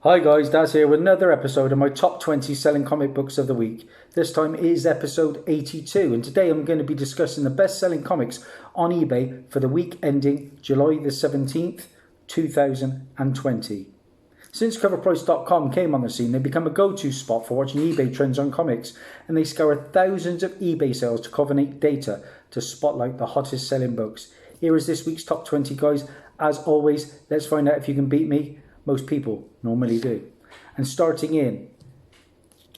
Hi guys, Daz here with another episode of my top 20 selling comic books of the week. This time is episode 82, and today I'm going to be discussing the best selling comics on eBay for the week ending July the 17th, 2020. Since coverprice.com came on the scene, they've become a go-to spot for watching eBay trends on comics, and they scour thousands of eBay sales to culminate data to spotlight the hottest selling books. Here is this week's top 20, guys. As always, let's find out if you can beat me. Most people normally do. And starting in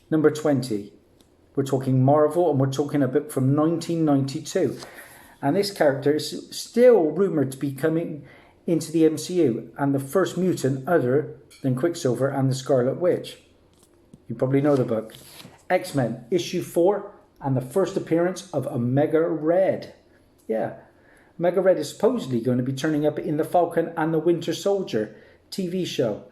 number 20, we're talking Marvel, and we're talking a book from 1992. And this character is still rumoured to be coming into the MCU, and the first mutant other than Quicksilver and the Scarlet Witch. You probably know the book. X-Men, issue 4, and the first appearance of Omega Red. Yeah, Omega Red is supposedly going to be turning up in the Falcon and the Winter Soldier TV show.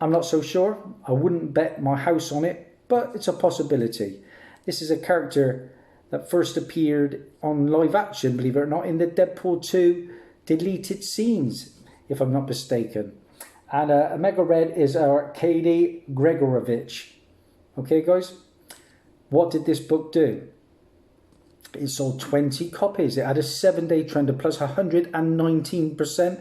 I'm not so sure. I wouldn't bet my house on it, but it's a possibility. This is a character that first appeared on live action, believe it or not, in the Deadpool 2 deleted scenes, if I'm not mistaken. And Omega Red is our Katie Gregorovich. Okay, guys? What did this book do? It sold 20 copies. It had a 7-day trend of plus 119%.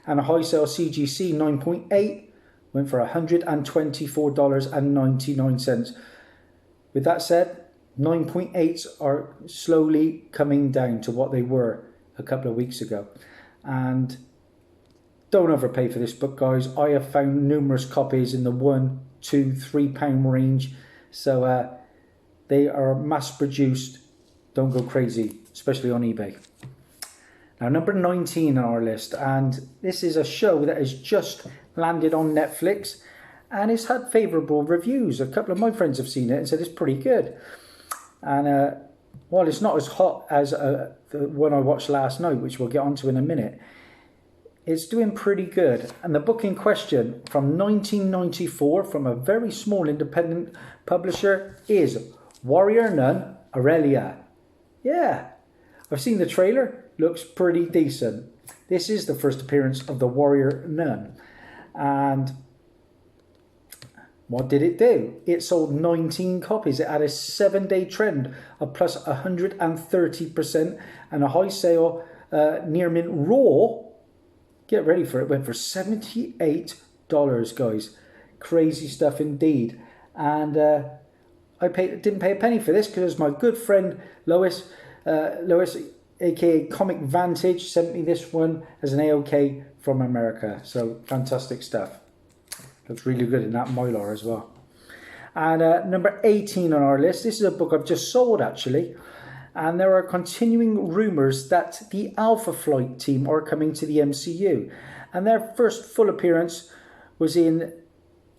And a high sale CGC 9.8 went for $124.99. With that said, 9.8s are slowly coming down to what they were a couple of weeks ago. And don't overpay for this book, guys. I have found numerous copies in the £1, £2, £3 range. So they are mass produced. Don't go crazy, especially on eBay. Now, number 19 on our list, and this is a show that has just landed on Netflix, and it's had favourable reviews. A couple of my friends have seen it and said it's pretty good. And while it's not as hot as the one I watched last night, which we'll get onto in a minute, it's doing pretty good. And the book in question, from 1994, from a very small independent publisher, is Warrior Nun Aurelia. Yeah, I've seen the trailer. Looks pretty decent. This is the first appearance of the Warrior Nun. And what did it do? It sold 19 copies. It had a 7-day trend of plus 130% and a high sale near mint raw. Get ready for it. Went for $78, guys. Crazy stuff indeed. And I didn't pay a penny for this because my good friend Lois, aka Comic Vantage, sent me this one as an AOK from America. So fantastic stuff. Looks really good in that Mylar as well. And number 18 on our list. This is a book I've just sold actually. And there are continuing rumours that the Alpha Flight team are coming to the MCU. And their first full appearance was in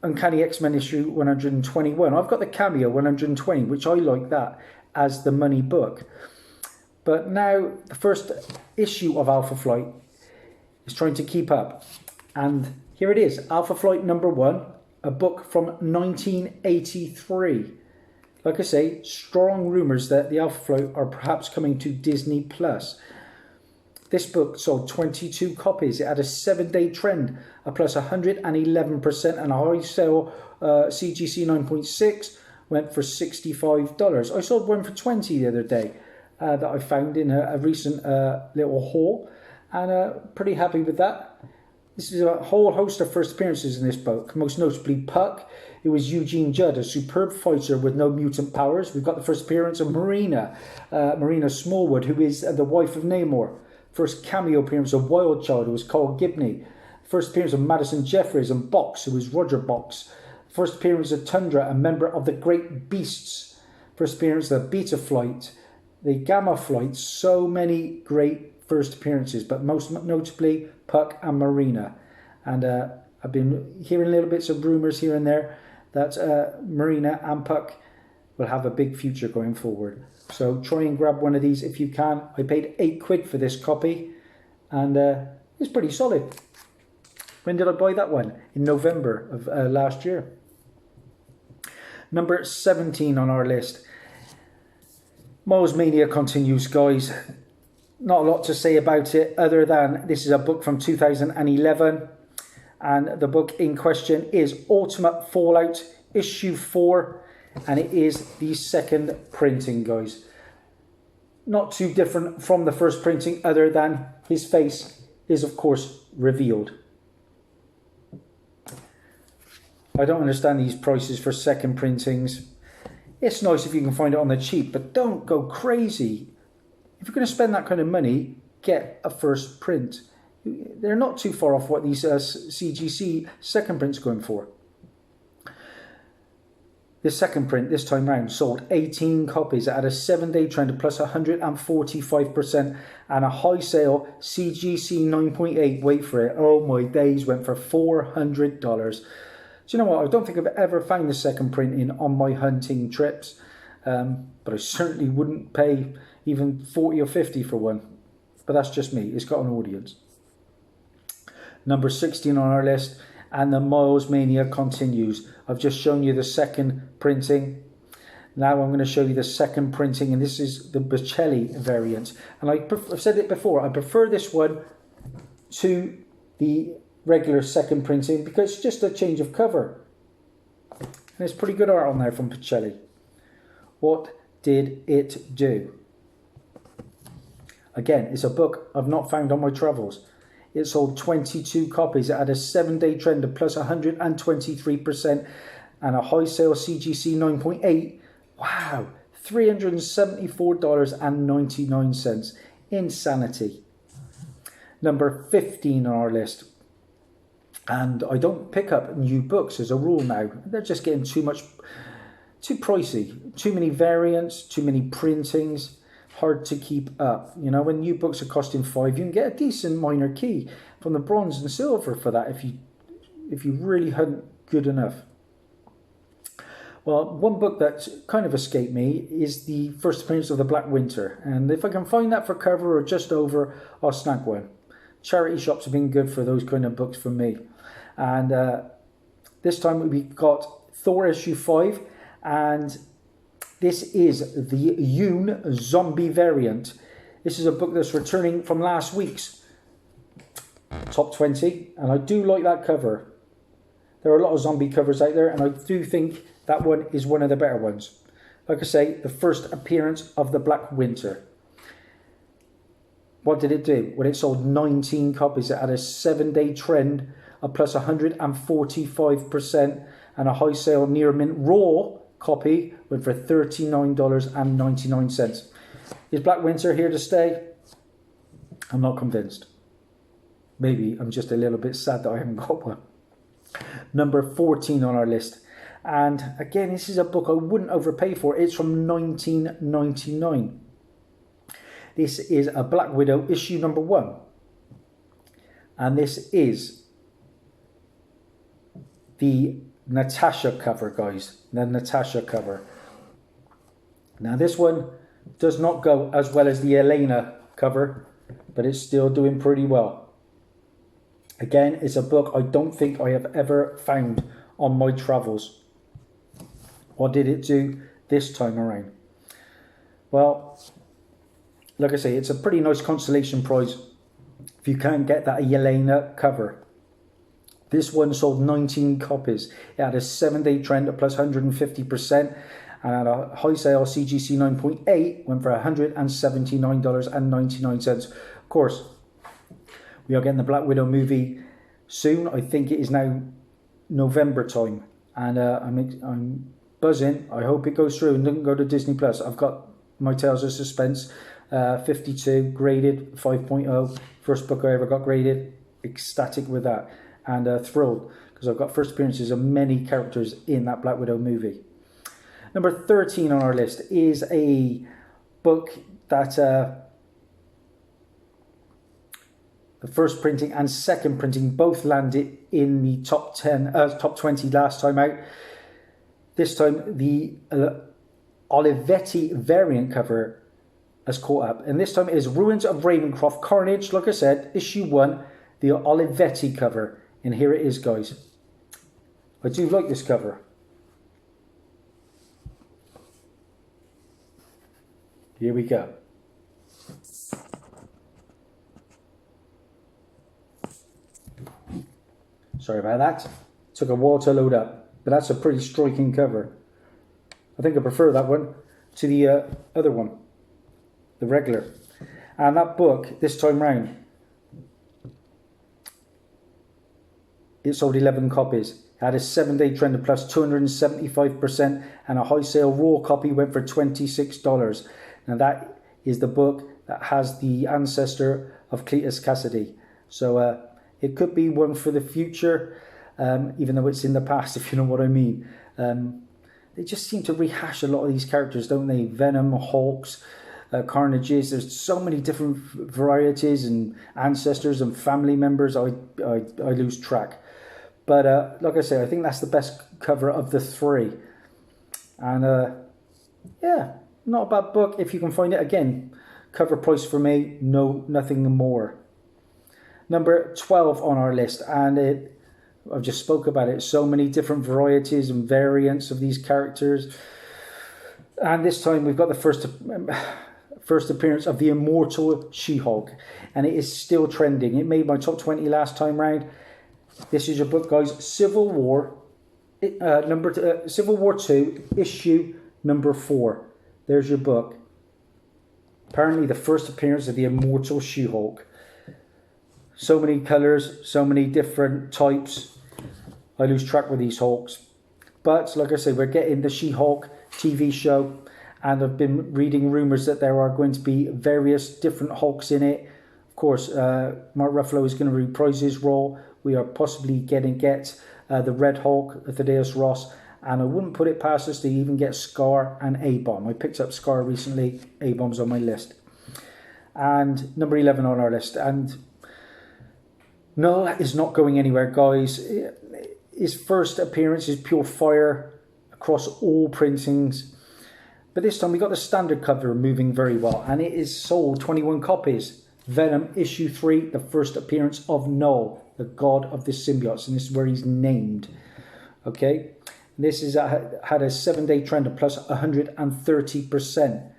Uncanny X-Men issue 121. I've got the cameo 120, which I like that as the money book. But now the first issue of Alpha Flight is trying to keep up. And here it is, Alpha Flight number 1, a book from 1983. Like I say, strong rumours that the Alpha Flight are perhaps coming to Disney+. This book sold 22 copies. It had a 7-day trend of plus 111% and a high sale CGC 9.6 went for $65. I sold one for $20 the other day. That I found in a recent little haul, and pretty happy with that. This is a whole host of first appearances in this book, most notably Puck. It was Eugene Judd, a superb fighter with no mutant powers. We've got the first appearance of Marina Smallwood, who is the wife of Namor. First cameo appearance of Wild Child, who was Carl Gibney. First appearance of Madison Jeffries and Box, who was Roger Box. First appearance of Tundra, a member of the Great Beasts. First appearance of Beta Flight. The Gamma Flight, so many great first appearances, but most notably Puck and Marina. And I've been hearing little bits of rumours here and there that Marina and Puck will have a big future going forward. So try and grab one of these if you can. I paid £8 for this copy, and it's pretty solid. When did I buy that one? In November of last year. Number 17 on our list. Miles Mania continues, guys. Not a lot to say about it other than this is a book from 2011. And the book in question is Ultimate Fallout issue 4, and it is the second printing, guys. Not too different from the first printing, other than his face is of course revealed. I don't understand these prices for second printings. It's nice if you can find it on the cheap, but don't go crazy. If you're going to spend that kind of money, get a first print. They're not too far off what these CGC second prints going for. The second print this time round sold 18 copies at a 7-day trend of plus 145% and a high sale CGC 9.8. Wait for it. Oh my days, went for $400. Do you know what? I don't think I've ever found the second printing on my hunting trips, but I certainly wouldn't pay even 40 or 50 for one. But that's just me. It's got an audience. Number 16 on our list, and the Miles Mania continues. I've just shown you the second printing. Now I'm going to show you the second printing, and this is the Bocelli variant. And I've said it before, I prefer this one to the regular second printing because it's just a change of cover. And it's pretty good art on there from Bocelli. What did it do? Again, it's a book I've not found on my travels. It sold 22 copies. It had a 7-day trend of plus 123% and a high sale CGC 9.8. Wow, $374.99. Insanity. Number 15 on our list. And I don't pick up new books as a rule now. They're just getting too pricey. Too many variants, too many printings. Hard to keep up. You know, when new books are costing $5, you can get a decent minor key from the bronze and silver for that if you really hunt good enough. Well, one book that's kind of escaped me is the first appearance of the Black Winter, and if I can find that for cover or just over, I'll snag one. Charity shops have been good for those kind of books for me. And this time we got Thor issue 5, and this is the Yoon Zombie variant. This is a book that's returning from last week's top 20, and I do like that cover. There are a lot of zombie covers out there, and I do think that one is one of the better ones. Like I say, the first appearance of the Black Winter. What did it do? Well, it sold 19 copies. It had a 7-day trend of plus 145% and a high sale near mint raw copy went for $39.99. Is Black Winter here to stay? I'm not convinced. Maybe I'm just a little bit sad that I haven't got one. Number 14 on our list. And again, this is a book I wouldn't overpay for. It's from 1999. This is a Black Widow issue number 1. And this is the Natasha cover, guys. The Natasha cover. Now this one does not go as well as the Elena cover, but it's still doing pretty well. Again, it's a book I don't think I have ever found on my travels. What did it do this time around? Well, like I say, it's a pretty nice consolation prize if you can't get that Elena cover. This one sold 19 copies. It had a 7-day trend of plus 150% and at a high sale CGC 9.8 went for $179.99. Of course, we are getting the Black Widow movie soon. I think it is now November time, and I'm buzzing. I hope it goes through and doesn't go to Disney Plus. I've got my Tales of Suspense 52 graded 5.0. First book I ever got graded. Ecstatic with that. And thrilled because I've got first appearances of many characters in that Black Widow movie. Number 13 on our list is a book that the first printing and second printing both landed in the top 20 last time out. This time the Olivetti variant cover has caught up, and this time it is Ruins of Ravencroft Carnage. Like I said, issue 1, the Olivetti cover. And here it is, guys. I do like this cover. Here we go. Sorry about that. Took a while to load up, but that's a pretty striking cover. I think I prefer that one to the other one, the regular. And that book, this time round, it sold 11 copies. It had a 7-day trend of plus 275%, and a high sale raw copy went for $26. Now that is the book that has the ancestor of Cletus Cassidy. So it could be one for the future, even though it's in the past, if you know what I mean. They just seem to rehash a lot of these characters, don't they? Venom, Hulks, Carnages. There's so many different varieties and ancestors and family members. I lose track. But like I say, I think that's the best cover of the three. And yeah, not a bad book if you can find it. Again, cover price for me, nothing more. Number 12 on our list, and I've just spoke about it. So many different varieties and variants of these characters. And this time we've got the first appearance of the immortal She-Hulk, and it is still trending. It made my top 20 last time round. This is your book, guys. Civil War 2, issue number 4. There's your book. Apparently the first appearance of the immortal She-Hulk. So many colours, so many different types. I lose track with these Hulks. But like I say, we're getting the She-Hulk TV show, and I've been reading rumours that there are going to be various different Hulks in it. Of course, Mark Ruffalo is going to reprise his role. We are possibly getting the Red Hulk, Thaddeus Ross, and I wouldn't put it past us to even get Scar and A-Bomb. I picked up Scar recently. A-Bomb's on my list. And number 11 on our list. And no, that is not going anywhere, guys. His first appearance is pure fire across all printings. But this time we got the standard cover moving very well. And it is sold 21 copies. Venom issue 3, the first appearance of Null, the god of the symbiotes. And this is where he's named. Okay. This is had a 7-day trend of plus 130%.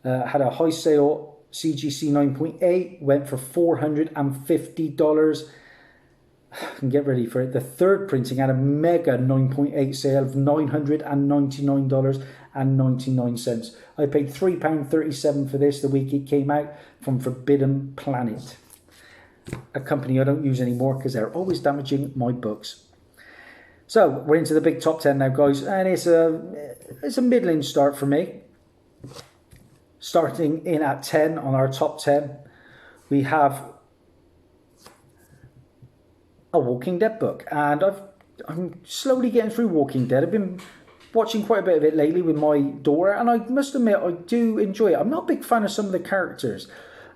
Had a high sale CGC 9.8, went for $450. And get ready for it. The third printing had a mega 9.8 sale of $999.99. I paid £3.37 for this the week it came out from Forbidden Planet, a company I don't use anymore because they're always damaging my books. So we're into the big top 10 now, guys, and it's a middling start for me. Starting in at 10 on our top 10, we have a Walking Dead book, and I'm slowly getting through Walking Dead. I've been watching quite a bit of it lately with my daughter, and I must admit I do enjoy it. I'm not a big fan of some of the characters.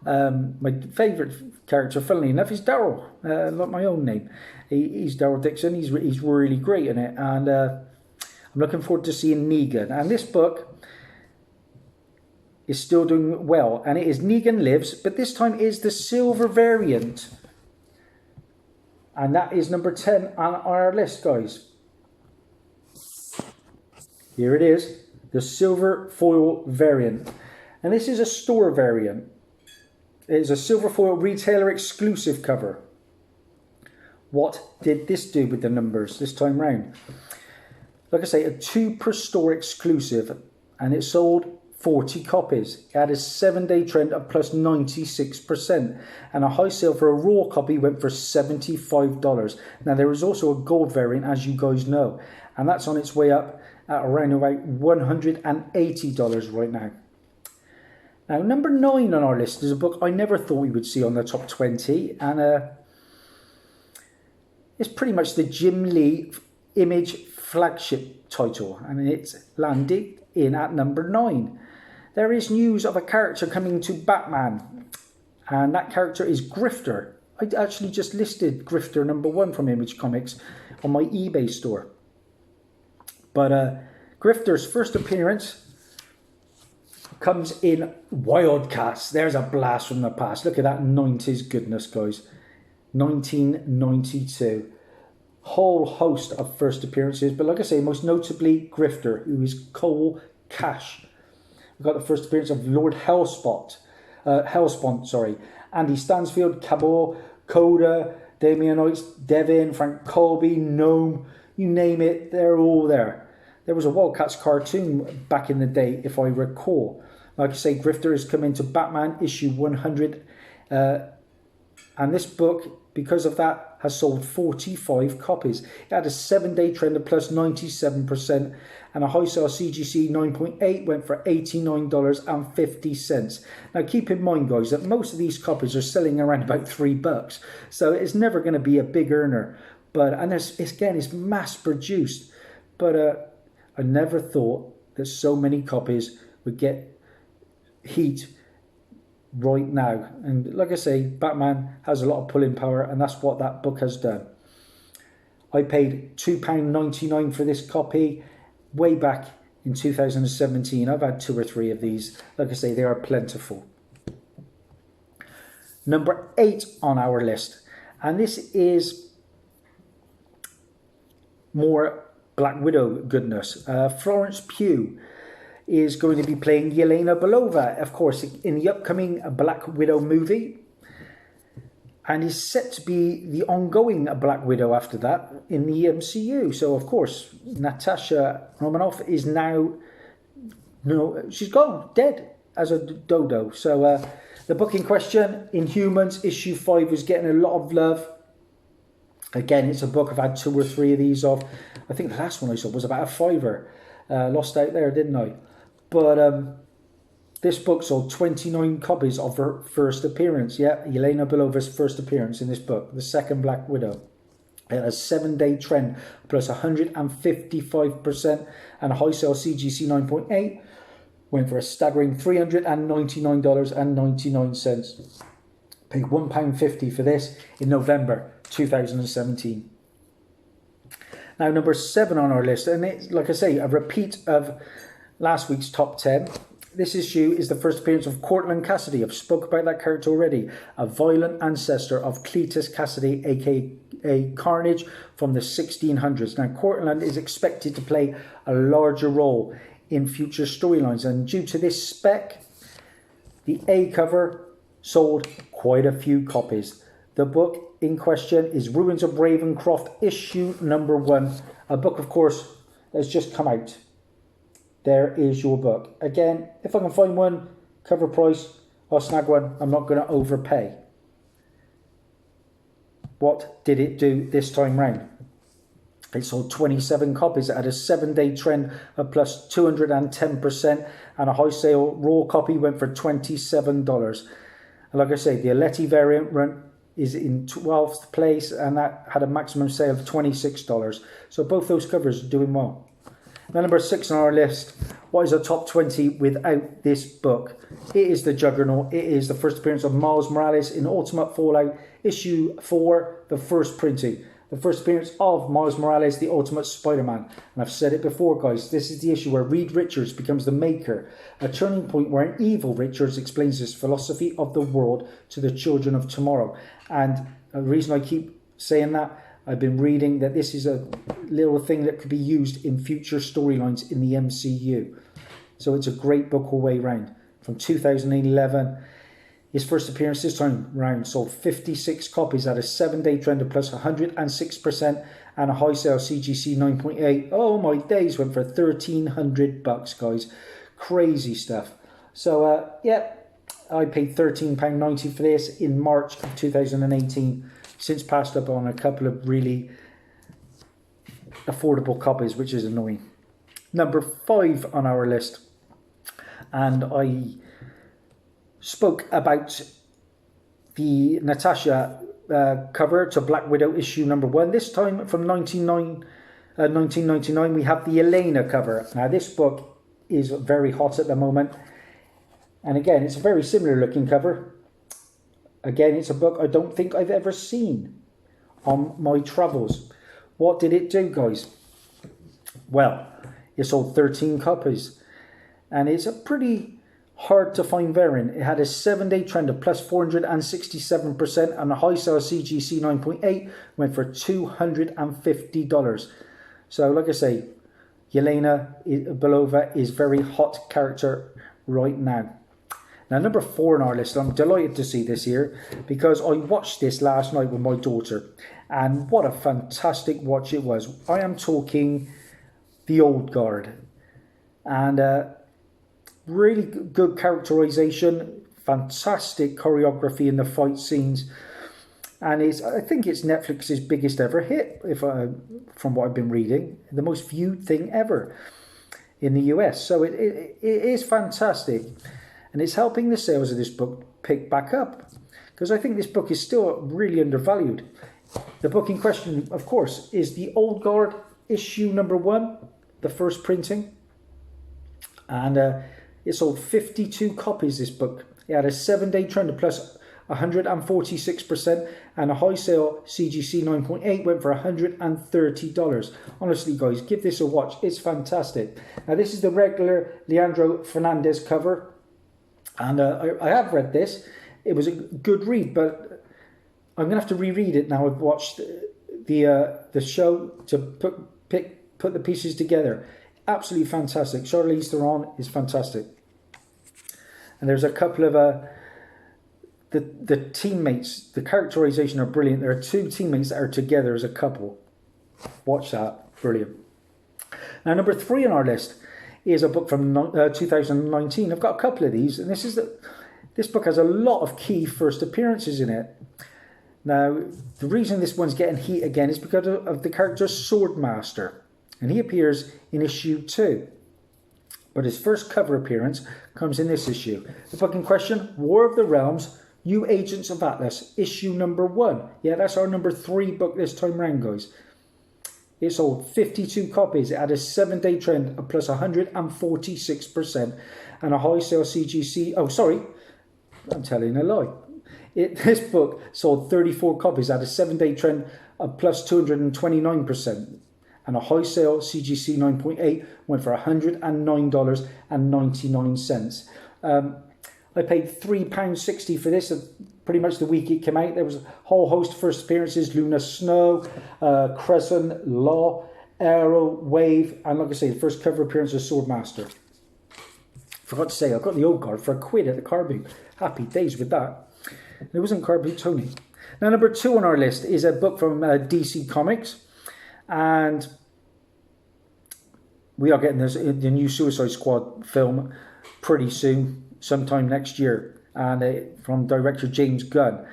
My favourite character, funnily enough, is Daryl, not my own name. He's Daryl Dixon. He's really great in it, and I'm looking forward to seeing Negan. And this book is still doing well, and it is Negan Lives, but this time is the silver variant, and that is number 10 on our list, guys. Here it is, the silver foil variant, and this is a store variant. It is a silver foil retailer exclusive cover. What did this do with the numbers this time round? Like I say, a 2 per store exclusive, and it sold 40 copies. It had a 7-day trend of plus 96%, and a high sale for a raw copy went for $75. Now there is also a gold variant, as you guys know, and that's on its way up at around about $180 right now. Now, number 9 on our list is a book I never thought we would see on the top 20, and it's pretty much the Jim Lee Image flagship title, and it's landed in at number 9. There is news of a character coming to Batman, and that character is Grifter. I actually just listed Grifter number 1 from Image Comics on my eBay store. But Grifter's first appearance comes in Wildcats. There's a blast from the past. Look at that 90s goodness, guys. 1992. Whole host of first appearances, but like I say, most notably Grifter, who is Cole Cash. We've got the first appearance of Lord Hellspont, Andy Stansfield, Cabot, Coda, Damianites, Devin, Frank Colby, Gnome, you name it, they're all there. There was a Wildcats cartoon back in the day, if I recall. Like I say, Grifter has come into Batman issue 100. And this book, because of that, has sold 45 copies. It had a 7-day trend of plus 97%, and a high sale CGC 9.8 went for $89.50. Now keep in mind, guys, that most of these copies are selling around about $3, so it's never going to be a big earner. But it's mass produced. But I never thought that so many copies would get heat right now. And like I say, Batman has a lot of pulling power, and that's what that book has done. I paid £2.99 for this copy way back in 2017. I've had 2 or 3 of these. Like I say, they are plentiful. Number 8 on our list, and this is more Black Widow goodness. Florence Pugh is going to be playing Yelena Belova, of course, in the upcoming Black Widow movie, and is set to be the ongoing Black Widow after that in the MCU. So, of course, Natasha Romanoff is now, she's gone, dead as a dodo. So, the book in question, Inhumans, issue 5, was getting a lot of love. Again, it's a book I've had 2 or 3 of these of. I think the last one I saw was about a £5. Lost out there, didn't I? But this book sold 29 copies of her first appearance. Yeah, Yelena Belova's first appearance in this book, the second Black Widow. It has a 7-day trend plus 155%, and a high sale CGC 9.8 went for a staggering $399.99. Paid £1.50 for this in November 2017. Now, number 7 on our list, and it's, like I say, a repeat of last week's top 10. This issue is the first appearance of Cortland Cassidy. I've spoke about that character already. A violent ancestor of Cletus Cassidy, aka Carnage, from the 1600s. Now, Cortland is expected to play a larger role in future storylines, and due to this spec, the A cover sold quite a few copies. The book in question is Ruins of Ravencroft, issue number 1. A book, of course, that's just come out. There is your book. Again, if I can find one, cover price, I'll snag one. I'm not going to overpay. What did it do this time round? It sold 27 copies. It had a 7-day trend of plus 210%, and a high sale raw copy went for $27. And like I say, the Aletti variant is in 12th place, and that had a maximum sale of $26. So both those covers are doing well. Now, number 6 on our list, what is a top 20 without this book? It is the Juggernaut. It is the first appearance of Miles Morales in Ultimate Fallout, issue 4, the first printing. The first appearance of Miles Morales, the Ultimate Spider-Man. And I've said it before, guys, this is the issue where Reed Richards becomes the Maker, a turning point where an evil Richards explains his philosophy of the world to the children of tomorrow. And the reason I keep saying that, I've been reading that this is a little thing that could be used in future storylines in the MCU. So it's a great book all the way round. From 2011, his first appearance this time round sold 56 copies at a 7-day trend of plus 106%, and a high sale CGC 9.8. Oh my days, went for $1,300, guys. Crazy stuff. So yeah, I paid £13.90 for this in March of 2018. Since passed up on a couple of really affordable copies, which is annoying. Number 5 on our list, and I spoke about the Natasha cover to Black Widow issue number 1. This time from 1999, we have the Yelena cover. Now, this book is very hot at the moment, and again, it's a very similar looking cover. Again, it's a book I don't think I've ever seen on my travels. What did it do, guys? Well, it sold 13 copies. And it's a pretty hard to find variant. It had a 7-day trend of plus 467%, and a high sale CGC 9.8 went for $250. So, like I say, Yelena Belova is very hot character right now. Now, number 4 on our list, I'm delighted to see this here because I watched this last night with my daughter, and what a fantastic watch it was. I am talking The Old Guard, and really good characterization, fantastic choreography in the fight scenes, and I think it's Netflix's biggest ever hit, from what I've been reading, the most viewed thing ever in the US. So it is fantastic, and it's helping the sales of this book pick back up, because I think this book is still really undervalued. The book in question, of course, is The Old Guard, issue number 1, the first printing, and it sold 52 copies, this book. It had a 7-day trend of plus 146%, and a high sale CGC 9.8 went for $130. Honestly, guys, give this a watch. It's fantastic. Now, this is the regular Leandro Fernandez cover, and I have read this. It was a good read, but I'm going to have to reread it now. I've watched the show to put the pieces together. Absolutely fantastic. Charlize Theron is fantastic. And there's a couple of the teammates, the characterization are brilliant. There are 2 teammates that are together as a couple. Watch that. Brilliant. Now, number 3 on our list is a book from 2019. I've got a couple of these, and this book has a lot of key first appearances in it. Now, the reason this one's getting heat again is because of the character Swordmaster, and he appears in issue 2. But his first cover appearance comes in this issue. The book in question, War of the Realms, New Agents of Atlas, issue number 1. Yeah, that's our number 3 book this time round, guys. It sold 52 copies. It had a 7-day trend of plus 146% and a high sale CGC. Oh, sorry, I'm telling a lie. This book sold 34 copies. It had a 7-day trend of plus 229%. And a high sale CGC 9.8 went for $109.99. I paid £3.60 for this, pretty much the week it came out. There was a whole host of first appearances: Luna Snow, Crescent, Law, Arrow, Wave, and like I say, the first cover appearance of Swordmaster. Forgot to say, I got The Old Guard for £1 at the car boot. Happy days with that. It wasn't car boot Tony. Now, number 2 on our list is a book from DC Comics. And we are getting the new Suicide Squad film pretty soon, sometime next year, and from director James Gunn.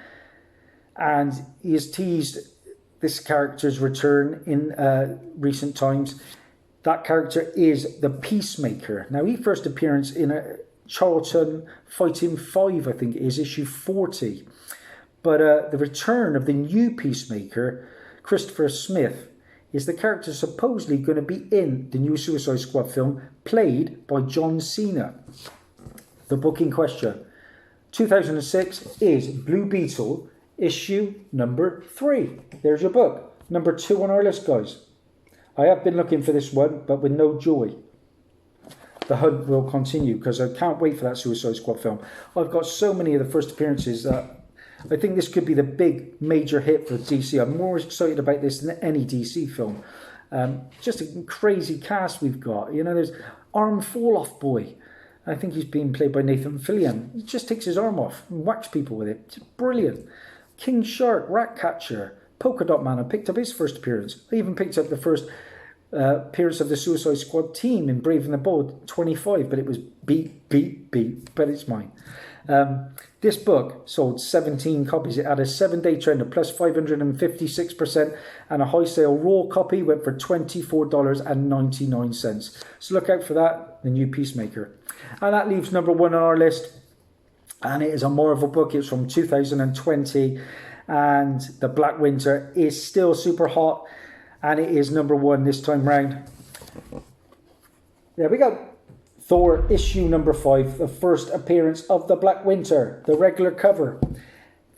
And he has teased this character's return in recent times. That character is the Peacemaker. Now, he first appearance in a Charlton Fighting 5, I think it is, issue 40. But the return of the new Peacemaker, Christopher Smith, is the character supposedly going to be in the new Suicide Squad film, played by John Cena. The book in question, 2006, is Blue Beetle, issue number 3. There's your book. Number 2 on our list, guys. I have been looking for this one, but with no joy. The hunt will continue, because I can't wait for that Suicide Squad film. I've got so many of the first appearances that I think this could be the big major hit for DC. I'm more excited about this than any DC film. Just a crazy cast we've got. You know, there's Arm Fall Off Boy. I think he's being played by Nathan Fillion. He just takes his arm off and whacks people with it. It's brilliant. King Shark, Ratcatcher, Polka Dot Man. I picked up his first appearance. I even picked up the first appearance of the Suicide Squad team in Brave and the Bold 25, but it was beep, but it's mine. This book sold 17 copies. It had a 7-day trend of plus 556%, and a high sale raw copy went for $24.99. So look out for that, the new Peacemaker. And that leaves number 1 on our list, and it is a Marvel book. It's from 2020, and The Black Winter is still super hot, and it is number 1 this time round. There we go. Thor, issue number 5, the first appearance of the Black Winter, the regular cover.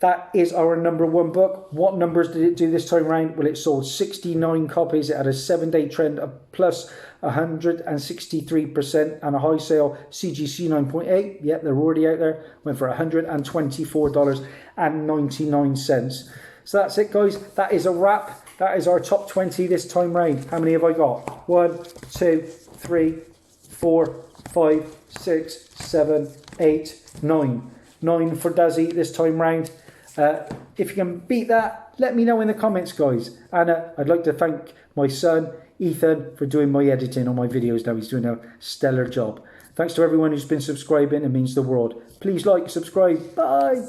That is our number 1 book. What numbers did it do this time round? Well, it sold 69 copies. It had a 7-day trend of plus 163% and a high sale CGC 9.8. Yep, they're already out there. Went for $124.99. So that's it, guys. That is a wrap. That is our top 20 this time round. How many have I got? 1, 2, 3, 4, 5, 6, 7, 8, 9. 9 for Dazzie this time round. If you can beat that, let me know in the comments, guys. And I'd like to thank my son, Ethan, for doing my editing on my videos now. He's doing a stellar job. Thanks to everyone who's been subscribing. It means the world. Please like, subscribe. Bye.